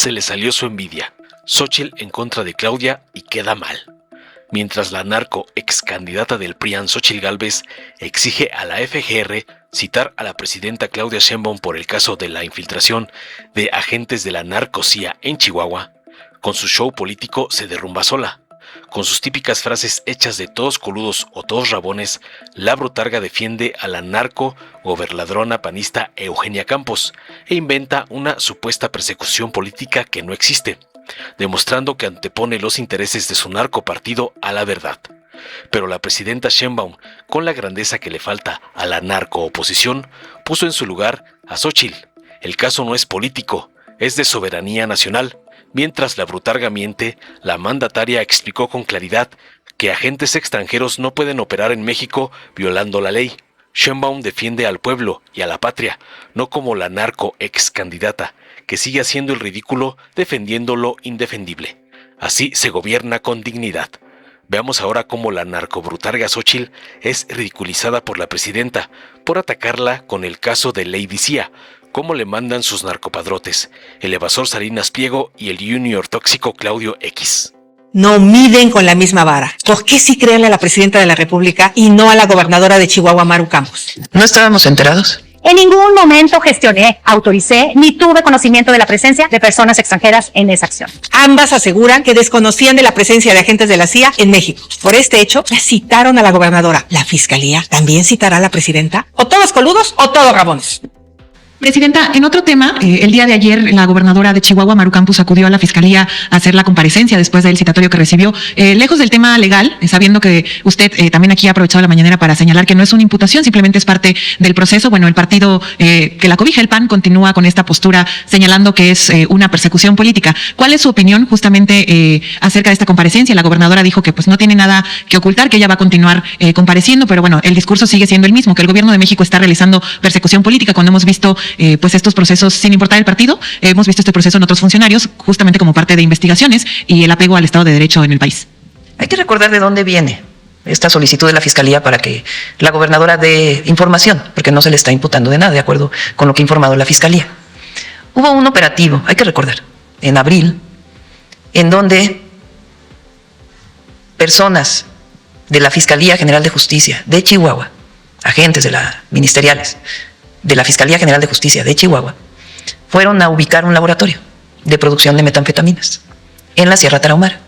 se le salió su envidia. Xóchitl en contra de Claudia y queda mal. Mientras la narco ex candidata del PRIAN Xóchitl Gálvez exige a la FGR citar a la presidenta Claudia Sheinbaum por el caso de la infiltración de agentes de la narco-CIA en Chihuahua, con su show político se derrumba sola. Con sus típicas frases hechas de todos coludos o todos rabones, la Brutarga defiende a la narco gobernadrona panista Eugenia Campos e inventa una supuesta persecución política que no existe, demostrando que antepone los intereses de su narcopartido a la verdad. Pero la presidenta Sheinbaum, con la grandeza que le falta a la narcooposición, puso en su lugar a Xóchitl. El caso no es político, es de soberanía nacional. Mientras la Brutarga miente, la mandataria explicó con claridad que agentes extranjeros no pueden operar en México violando la ley. Sheinbaum defiende al pueblo y a la patria, no como la narco ex candidata, que sigue haciendo el ridículo defendiendo lo indefendible. Así se gobierna con dignidad. Veamos ahora cómo la narcobrutarga Xóchitl es ridiculizada por la presidenta por atacarla con el caso de Lady Cía, cómo le mandan sus narcopadrotes, el evasor Salinas Pliego y el junior tóxico Claudio X. No miden con la misma vara. ¿Por qué sí creerle a la presidenta de la República y no a la gobernadora de Chihuahua, Maru Campos? ¿No estábamos enterados? En ningún momento gestioné, autoricé, ni tuve conocimiento de la presencia de personas extranjeras en esa acción. Ambas aseguran que desconocían de la presencia de agentes de la CIA en México. Por este hecho, citaron a la gobernadora. ¿La fiscalía también citará a la presidenta? ¿O todos coludos o todos rabones? Presidenta, en otro tema, el día de ayer la gobernadora de Chihuahua, Maru Campos, acudió a la Fiscalía a hacer la comparecencia después del citatorio que recibió. Lejos del tema legal, sabiendo que usted también aquí ha aprovechado la mañanera para señalar que no es una imputación, simplemente es parte del proceso. Bueno, el partido que la cobija, el PAN, continúa con esta postura señalando que es una persecución política. ¿Cuál es su opinión justamente acerca de esta comparecencia? La gobernadora dijo que pues no tiene nada que ocultar, que ella va a continuar compareciendo, pero bueno, el discurso sigue siendo el mismo, que el gobierno de México está realizando persecución política cuando hemos visto pues estos procesos, sin importar el partido, hemos visto este proceso en otros funcionarios, justamente como parte de investigaciones y el apego al Estado de Derecho en el país. Hay que recordar de dónde viene esta solicitud de la Fiscalía para que la gobernadora dé información, porque no se le está imputando de nada, de acuerdo con lo que ha informado la Fiscalía. Hubo un operativo, hay que recordar, en abril, en donde personas de la Fiscalía General de Justicia de Chihuahua, agentes de la ministeriales, de la Fiscalía General de Justicia de Chihuahua, fueron a ubicar un laboratorio de producción de metanfetaminas en la Sierra Tarahumara.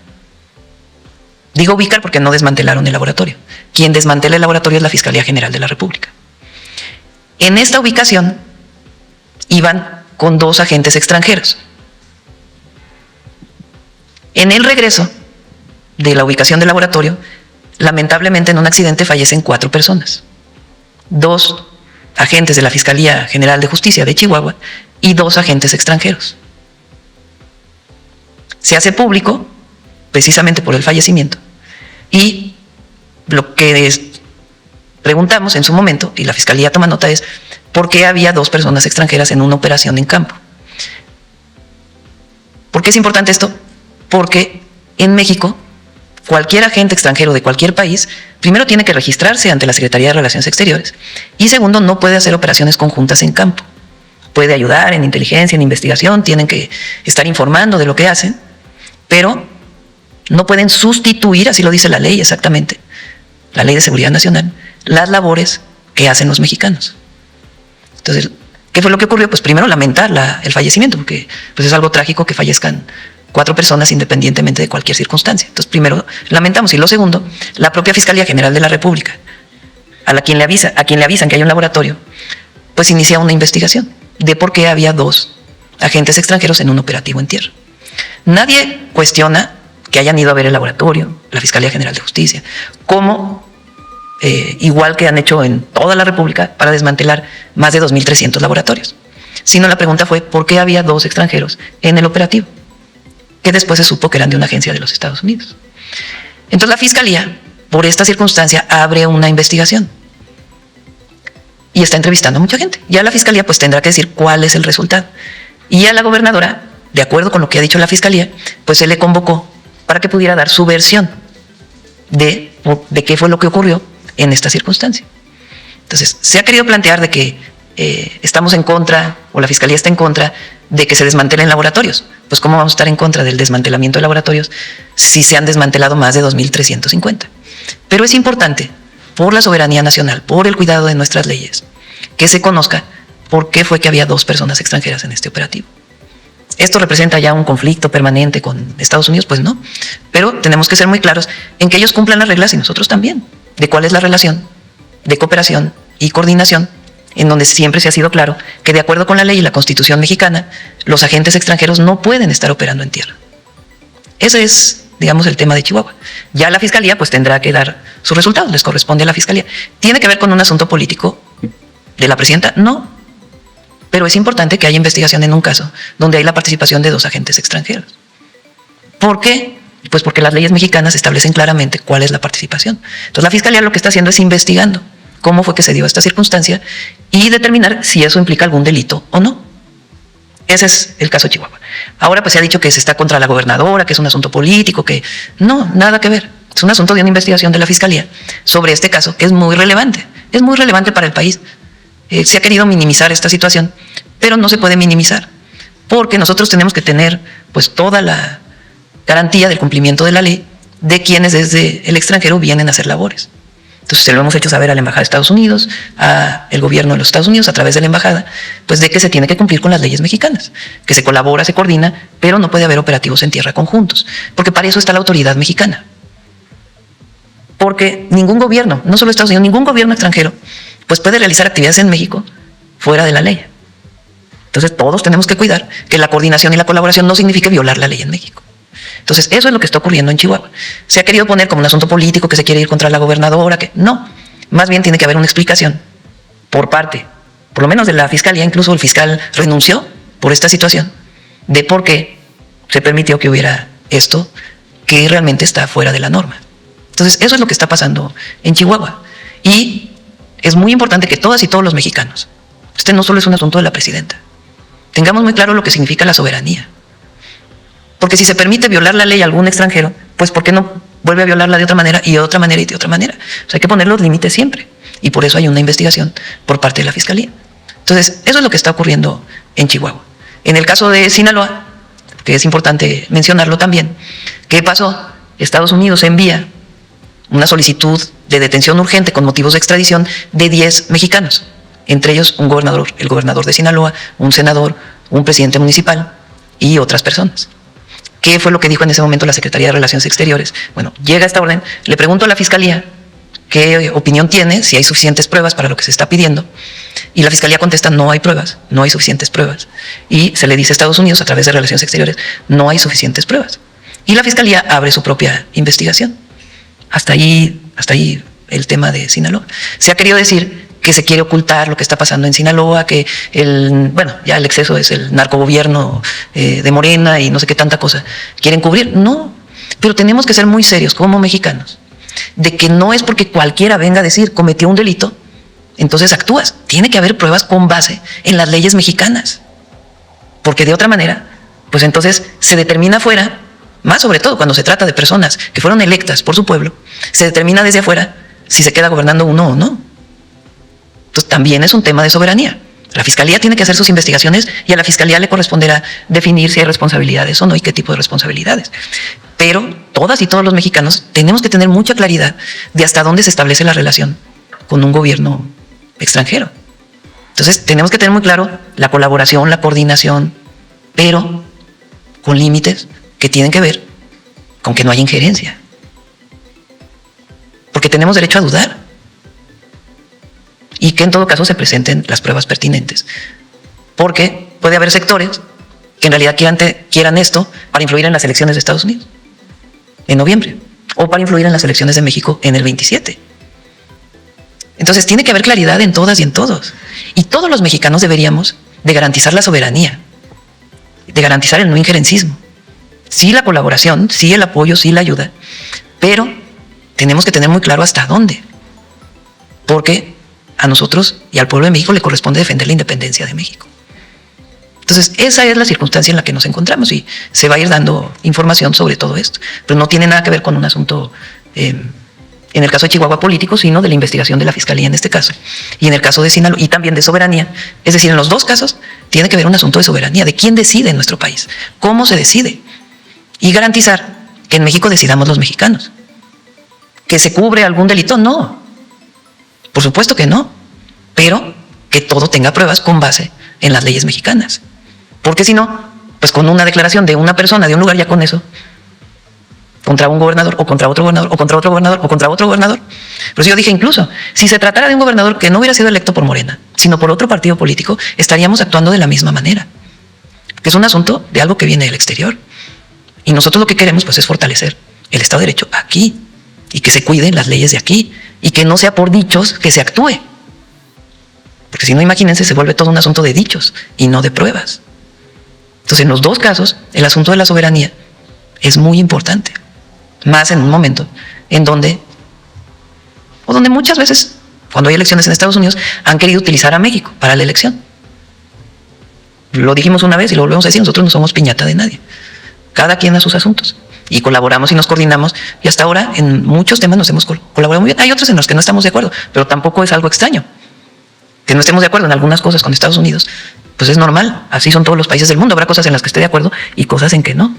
Digo ubicar porque no desmantelaron el laboratorio. Quien desmantela el laboratorio es la Fiscalía General de la República. En esta ubicación iban con 2 agentes extranjeros. En el regreso de la ubicación del laboratorio, lamentablemente en un accidente fallecen 4 personas. 2 agentes de la Fiscalía General de Justicia de Chihuahua y 2 agentes extranjeros. Se hace público precisamente por el fallecimiento y lo que preguntamos en su momento, y la Fiscalía toma nota, es ¿por qué había 2 personas extranjeras en una operación en campo? ¿Por qué es importante esto? Porque en México cualquier agente extranjero de cualquier país, primero tiene que registrarse ante la Secretaría de Relaciones Exteriores y segundo, no puede hacer operaciones conjuntas en campo. Puede ayudar en inteligencia, en investigación, tienen que estar informando de lo que hacen, pero no pueden sustituir, así lo dice la ley exactamente, la Ley de Seguridad Nacional, las labores que hacen los mexicanos. Entonces, ¿qué fue lo que ocurrió? Pues primero lamentar el fallecimiento, porque pues es algo trágico que fallezcan 4 personas independientemente de cualquier circunstancia. Entonces, primero lamentamos. Y lo segundo, la propia Fiscalía General de la República, a quien le avisan que hay un laboratorio, pues inicia una investigación de por qué había 2 agentes extranjeros en un operativo en tierra. Nadie cuestiona que hayan ido a ver el laboratorio, la Fiscalía General de Justicia, como igual que han hecho en toda la República para desmantelar más de 2.300 laboratorios. Sino la pregunta fue ¿por qué había 2 extranjeros en el operativo?, que después se supo que eran de una agencia de los Estados Unidos. Entonces la Fiscalía, por esta circunstancia, abre una investigación y está entrevistando a mucha gente. Ya la Fiscalía pues tendrá que decir cuál es el resultado. Y a la gobernadora, de acuerdo con lo que ha dicho la Fiscalía, pues se le convocó para que pudiera dar su versión de qué fue lo que ocurrió en esta circunstancia. Entonces, se ha querido plantear de que estamos en contra, o la Fiscalía está en contra, de que se desmantelen laboratorios. pues ¿cómo vamos a estar en contra del desmantelamiento de laboratorios si se han desmantelado más de 2.350? Pero es importante, por la soberanía nacional, por el cuidado de nuestras leyes, que se conozca por qué fue que había 2 personas extranjeras en este operativo. ¿Esto representa ya un conflicto permanente con Estados Unidos? Pues no, pero tenemos que ser muy claros en que ellos cumplan las reglas y nosotros también, de cuál es la relación de cooperación y coordinación, en donde siempre se ha sido claro que de acuerdo con la ley y la Constitución mexicana, los agentes extranjeros no pueden estar operando en tierra. Ese es, digamos, el tema de Chihuahua. Ya la Fiscalía pues tendrá que dar sus resultados, les corresponde a la Fiscalía. ¿Tiene que ver con un asunto político de la presidenta? No. Pero es importante que haya investigación en un caso donde hay la participación de 2 agentes extranjeros. ¿Por qué? Pues porque las leyes mexicanas establecen claramente cuál es la participación. Entonces la Fiscalía lo que está haciendo es investigando cómo fue que se dio esta circunstancia y determinar si eso implica algún delito o no. Ese es el caso de Chihuahua. Ahora pues se ha dicho que se está contra la gobernadora, que es un asunto político, que no, nada que ver. Es un asunto de una investigación de la Fiscalía sobre este caso que es muy relevante. Es muy relevante para el país. Se ha querido minimizar esta situación, pero no se puede minimizar, porque nosotros tenemos que tener pues toda la garantía del cumplimiento de la ley de quienes desde el extranjero vienen a hacer labores. Entonces se lo hemos hecho saber a la Embajada de Estados Unidos, al gobierno de los Estados Unidos a través de la Embajada, pues de que se tiene que cumplir con las leyes mexicanas, que se colabora, se coordina, pero no puede haber operativos en tierra conjuntos, porque para eso está la autoridad mexicana. Porque ningún gobierno, no solo Estados Unidos, ningún gobierno extranjero pues puede realizar actividades en México fuera de la ley. Entonces todos tenemos que cuidar que la coordinación y la colaboración no signifique violar la ley en México. Entonces eso es lo que está ocurriendo en Chihuahua. Se ha querido poner como un asunto político que se quiere ir contra la gobernadora, que no, más bien tiene que haber una explicación por parte, por lo menos de la Fiscalía, incluso el fiscal renunció por esta situación, de por qué se permitió que hubiera esto que realmente está fuera de la norma. Entonces eso es lo que está pasando en Chihuahua. Y es muy importante que todas y todos los mexicanos, este no solo es un asunto de la presidenta, tengamos muy claro lo que significa la soberanía. Porque si se permite violar la ley a algún extranjero, pues ¿por qué no vuelve a violarla de otra manera y de otra manera y de otra manera? O sea, hay que poner los límites siempre. Y por eso hay una investigación por parte de la Fiscalía. Entonces, eso es lo que está ocurriendo en Chihuahua. En el caso de Sinaloa, que es importante mencionarlo también, ¿qué pasó? Estados Unidos envía una solicitud de detención urgente con motivos de extradición de 10 mexicanos, entre ellos un gobernador, el gobernador de Sinaloa, un senador, un presidente municipal y otras personas. ¿Qué fue lo que dijo en ese momento la Secretaría de Relaciones Exteriores? Bueno, llega esta orden, le pregunto a la Fiscalía qué opinión tiene, si hay suficientes pruebas para lo que se está pidiendo, y la Fiscalía contesta, no hay pruebas, no hay suficientes pruebas. Y se le dice a Estados Unidos, a través de Relaciones Exteriores, no hay suficientes pruebas. Y la Fiscalía abre su propia investigación. Hasta ahí el tema de Sinaloa. Se ha querido decir que se quiere ocultar lo que está pasando en Sinaloa, que ya el exceso es el narcogobierno de Morena y no sé qué tanta cosa quieren cubrir. No, pero tenemos que ser muy serios como mexicanos, de que no es porque cualquiera venga a decir cometió un delito, entonces actúas. Tiene que haber pruebas con base en las leyes mexicanas, porque de otra manera, pues entonces se determina afuera, más sobre todo cuando se trata de personas que fueron electas por su pueblo, se determina desde afuera si se queda gobernando uno o no. Entonces también es un tema de soberanía. La Fiscalía tiene que hacer sus investigaciones y a la Fiscalía le corresponderá definir si hay responsabilidades o no y qué tipo de responsabilidades. Pero todas y todos los mexicanos tenemos que tener mucha claridad de hasta dónde se establece la relación con un gobierno extranjero. Entonces tenemos que tener muy claro la colaboración, la coordinación, pero con límites que tienen que ver con que no haya injerencia. Porque tenemos derecho a dudar. Y que en todo caso se presenten las pruebas pertinentes. Porque puede haber sectores que en realidad quieran esto para influir en las elecciones de Estados Unidos en noviembre, o para influir en las elecciones de México en el 27. Entonces tiene que haber claridad en todas y en todos. Y todos los mexicanos deberíamos de garantizar la soberanía, de garantizar el no injerencismo. Sí la colaboración, sí el apoyo, sí la ayuda, pero tenemos que tener muy claro hasta dónde. Porque a nosotros y al pueblo de México le corresponde defender la independencia de México. Entonces, esa es la circunstancia en la que nos encontramos y se va a ir dando información sobre todo esto. Pero no tiene nada que ver con un asunto, en el caso de Chihuahua, político, sino de la investigación de la Fiscalía en este caso. Y en el caso de Sinaloa, y también de soberanía. Es decir, en los dos casos tiene que ver un asunto de soberanía, de quién decide en nuestro país, cómo se decide, y garantizar que en México decidamos los mexicanos. ¿Que se cubre algún delito? No, por supuesto que no, pero que todo tenga pruebas con base en las leyes mexicanas, porque si no, pues con una declaración de una persona de un lugar, ya con eso, contra un gobernador, o contra otro gobernador, o contra otro gobernador, o contra otro gobernador. Pero yo dije, incluso, si se tratara de un gobernador que no hubiera sido electo por Morena, sino por otro partido político, estaríamos actuando de la misma manera. Que es un asunto de algo que viene del exterior. Y nosotros lo que queremos, pues, es fortalecer el Estado de Derecho aquí, y que se cuiden las leyes de aquí, y que no sea por dichos que se actúe. Porque si no, imagínense, se vuelve todo un asunto de dichos y no de pruebas. Entonces, en los dos casos, el asunto de la soberanía es muy importante. Más en un momento en donde muchas veces, cuando hay elecciones en Estados Unidos, han querido utilizar a México para la elección. Lo dijimos una vez y lo volvemos a decir, nosotros no somos piñata de nadie. Cada quien a sus asuntos. Y colaboramos y nos coordinamos, y hasta ahora en muchos temas nos hemos colaborado muy bien. Hay otros en los que no estamos de acuerdo, pero tampoco es algo extraño. Que no estemos de acuerdo en algunas cosas con Estados Unidos, pues es normal. Así son todos los países del mundo. Habrá cosas en las que esté de acuerdo y cosas en que no.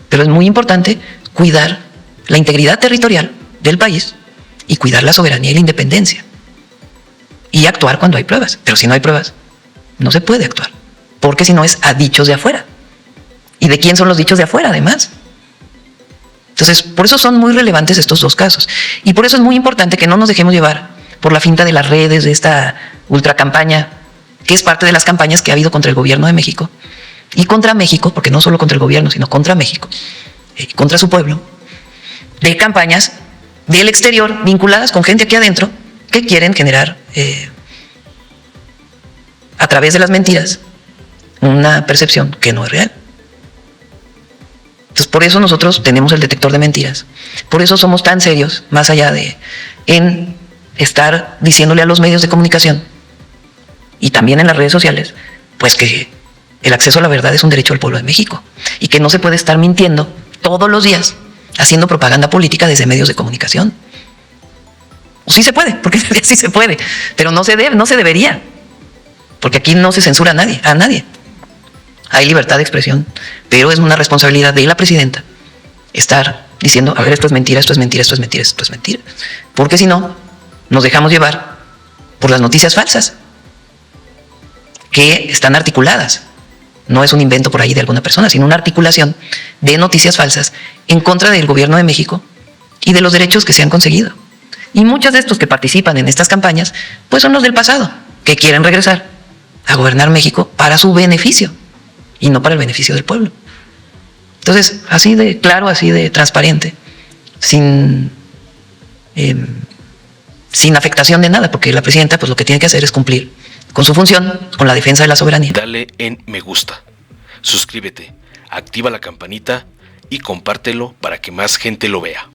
Pero es muy importante cuidar la integridad territorial del país y cuidar la soberanía y la independencia. Y actuar cuando hay pruebas. Pero si no hay pruebas, no se puede actuar. Porque si no es a dichos de afuera. ¿Y de quién son los dichos de afuera, además? Entonces, por eso son muy relevantes estos dos casos. Y por eso es muy importante que no nos dejemos llevar por la finta de las redes, de esta ultracampaña, que es parte de las campañas que ha habido contra el gobierno de México. Y contra México, porque no solo contra el gobierno, sino contra México, contra su pueblo, de campañas del exterior vinculadas con gente aquí adentro que quieren generar, a través de las mentiras, una percepción que no es real. Entonces, por eso nosotros tenemos el detector de mentiras. Por eso somos tan serios, más allá de en estar diciéndole a los medios de comunicación y también en las redes sociales, pues que el acceso a la verdad es un derecho del pueblo de México y que no se puede estar mintiendo todos los días haciendo propaganda política desde medios de comunicación. O sí se puede, porque sí se puede, pero no se debería, porque aquí no se censura a nadie. Hay libertad de expresión, pero es una responsabilidad de la presidenta estar diciendo, a ver, esto es mentira, esto es mentira, esto es mentira, esto es mentira, porque si no, nos dejamos llevar por las noticias falsas que están articuladas. No es un invento por ahí de alguna persona, sino una articulación de noticias falsas en contra del gobierno de México y de los derechos que se han conseguido. Y muchos de estos que participan en estas campañas, pues son los del pasado, que quieren regresar a gobernar México para su beneficio y no para el beneficio del pueblo. Entonces, así de claro, así de transparente, sin afectación de nada, porque la presidenta pues lo que tiene que hacer es cumplir con su función, con la defensa de la soberanía. Dale en me gusta, suscríbete, activa la campanita y compártelo para que más gente lo vea.